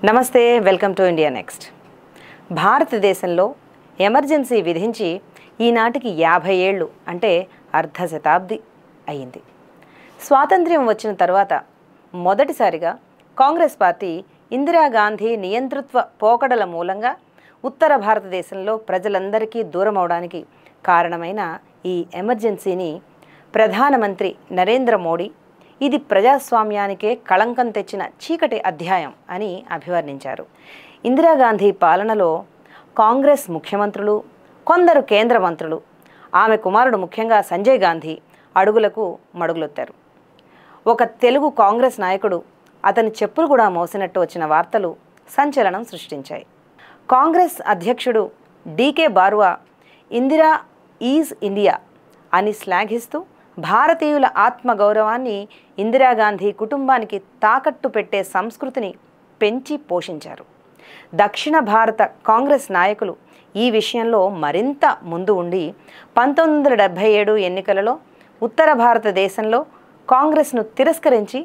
నమస్తే, welcome to India next. భారతదేశంలో emergency విధించి ఈనాటికి 50 ఏళ్ళు అంటే అర్ధ శతాబ్ది అయ్యింది. స్వాతంత్ర్యం వచ్చిన తర్వాత మొదటిసారిగా కాంగ్రెస్ పార్టీ ఇందిరాగాంధీ నియంతృత్వ పోకడల మూలంగా ఉత్తర భారతదేశంలో ప్రజలందరికీ దూరం అవడానికి కారణమైన ఈ ఎమర్జెన్సీని ప్రధానమంత్రి నరేంద్ర మోడీ ఇది ప్రజాస్వామ్యానికే కళంకం తెచ్చిన చీకటి అధ్యాయం అని అభివర్ణించారు. ఇందిరాగాంధీ పాలనలో కాంగ్రెస్ ముఖ్యమంత్రులు, కొందరు కేంద్ర మంత్రులు, ఆమె కుమారుడు ముఖ్యంగా సంజయ్ గాంధీ అడుగులకు మడుగులొత్తారు. ఒక తెలుగు కాంగ్రెస్ నాయకుడు అతని చెప్పులు కూడా మోసినట్టు వచ్చిన వార్తలు సంచలనం సృష్టించాయి. కాంగ్రెస్ అధ్యక్షుడు DK Baruva Indira is India అని శ్లాఘిస్తూ భారతీయుల ఆత్మగౌరవాన్ని, ఇందిరాగాంధీ కుటుంబానికి తాకట్టు పెట్టే సంస్కృతిని పెంచి పోషించారు. దక్షిణ భారత కాంగ్రెస్ నాయకులు ఈ విషయంలో మరింత ముందు ఉండి 1977 ఎన్నికలలో ఉత్తర భారతదేశంలో కాంగ్రెస్ను తిరస్కరించి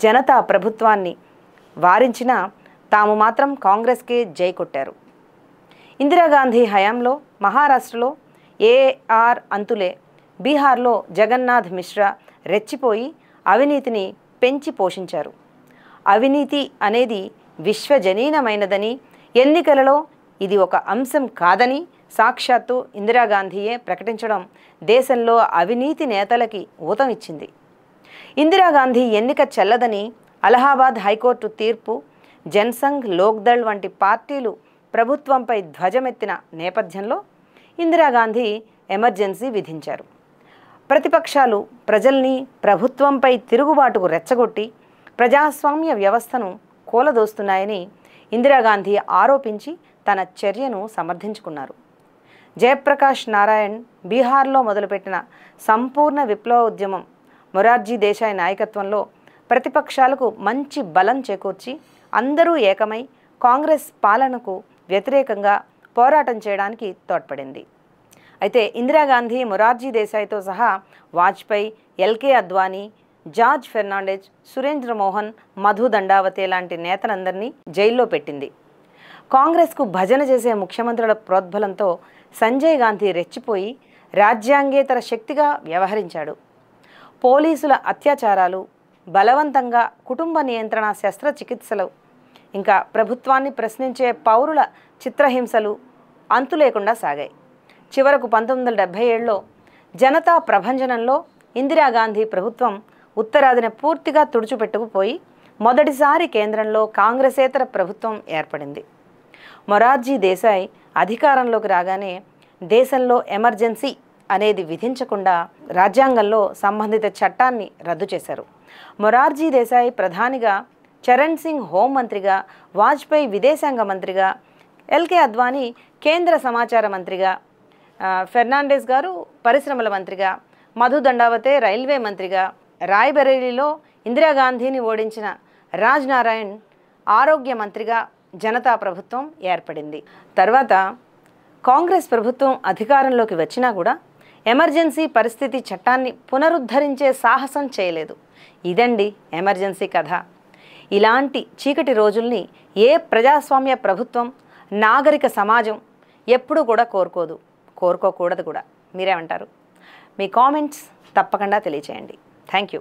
జనతా ప్రభుత్వాన్ని వారించినా తాము మాత్రం కాంగ్రెస్కే జై కొట్టారు. ఇందిరాగాంధీ హయాంలో మహారాష్ట్రలో ఏఆర్ అంతులే, బీహార్లో జగన్నాథ్ మిశ్రా రెచ్చిపోయి అవినీతిని పెంచి పోషించారు. అవినీతి అనేది విశ్వజనీనమైనదని, ఎన్నికలలో ఇది ఒక అంశం కాదని సాక్షాత్తు ఇందిరాగాంధీయే ప్రకటించడం దేశంలో అవినీతి నేతలకి ఊతమిచ్చింది. ఇందిరాగాంధీ ఎన్నిక చెల్లదని అలహాబాద్ హైకోర్టు తీర్పు, జనసంఘ్, లోక్దళ్ వంటి పార్టీలు ప్రభుత్వంపై ధ్వజమెత్తిన నేపథ్యంలో ఇందిరాగాంధీ ఎమర్జెన్సీ విధించారు. ప్రతిపక్షాలు ప్రజల్ని ప్రభుత్వంపై తిరుగుబాటుకు రెచ్చగొట్టి ప్రజాస్వామ్య వ్యవస్థను కూలదోస్తున్నాయని ఇందిరాగాంధీ ఆరోపించి తన చర్యను సమర్థించుకున్నారు. జయప్రకాష్ నారాయణ్ బీహార్లో మొదలుపెట్టిన సంపూర్ణ విప్లవ ఉద్యమం మొరార్జీ దేశాయ్ నాయకత్వంలో ప్రతిపక్షాలకు మంచి బలం చేకూర్చి అందరూ ఏకమై కాంగ్రెస్ పాలనకు వ్యతిరేకంగా పోరాటం చేయడానికి తోడ్పడింది. అయితే ఇందిరాగాంధీ మొరార్జీ దేశాయ్తో సహా వాజ్పేయి, ఎల్కే అద్వానీ, జార్జ్ ఫెర్నాండెజ్, సురేంద్ర మోహన్, మధు దండావతే లాంటి నేతలందరినీ జైల్లో పెట్టింది. కాంగ్రెస్కు భజన చేసే ముఖ్యమంత్రుల ప్రోద్బలంతో సంజయ్ గాంధీ రెచ్చిపోయి రాజ్యాంగేతర శక్తిగా వ్యవహరించాడు. పోలీసుల అత్యాచారాలు, బలవంతంగా కుటుంబ నియంత్రణ శస్త్రచికిత్సలు, ఇంకా ప్రభుత్వాన్ని ప్రశ్నించే పౌరుల చిత్రహింసలు అంతులేకుండా సాగాయి. చివరకు 1977లో జనతా ప్రభంజనంలో ఇందిరాగాంధీ ప్రభుత్వం ఉత్తరాదిన పూర్తిగా తుడిచిపెట్టుకుపోయి మొదటిసారి కేంద్రంలో కాంగ్రెసేతర ప్రభుత్వం ఏర్పడింది. మొరార్జీ దేశాయ్ అధికారంలోకి రాగానే దేశంలో ఎమర్జెన్సీ అనేది విధించకుండా రాజ్యాంగంలో సంబంధిత చట్టాన్ని రద్దు చేశారు. మొరార్జీ దేశాయ్ ప్రధానిగా, చరణ్ సింగ్ హోంమంత్రిగా, వాజ్పేయి విదేశాంగ మంత్రిగా, ఎల్కే అద్వానీ కేంద్ర సమాచార మంత్రిగా, ఫెర్నాండెస్ గారు పరిశ్రమల మంత్రిగా, మధు దండావతే రైల్వే మంత్రిగా, రాయ్బరేలీలో ఇందిరాగాంధీని ఓడించిన రాజ్ నారాయణ్ ఆరోగ్య మంత్రిగా జనతా ప్రభుత్వం ఏర్పడింది. తర్వాత కాంగ్రెస్ ప్రభుత్వం అధికారంలోకి వచ్చినా కూడా ఎమర్జెన్సీ పరిస్థితి చట్టాన్ని పునరుద్ధరించే సాహసం చేయలేదు. ఇదండి ఎమర్జెన్సీ కథ. ఇలాంటి చీకటి రోజుల్ని ఏ ప్రజాస్వామ్య ప్రభుత్వం, నాగరిక సమాజం ఎప్పుడూ కూడా కోరుకోకూడదు కూడా. మీరేమంటారు? మీ కామెంట్స్ తప్పకుండా తెలియచేయండి. Thank you.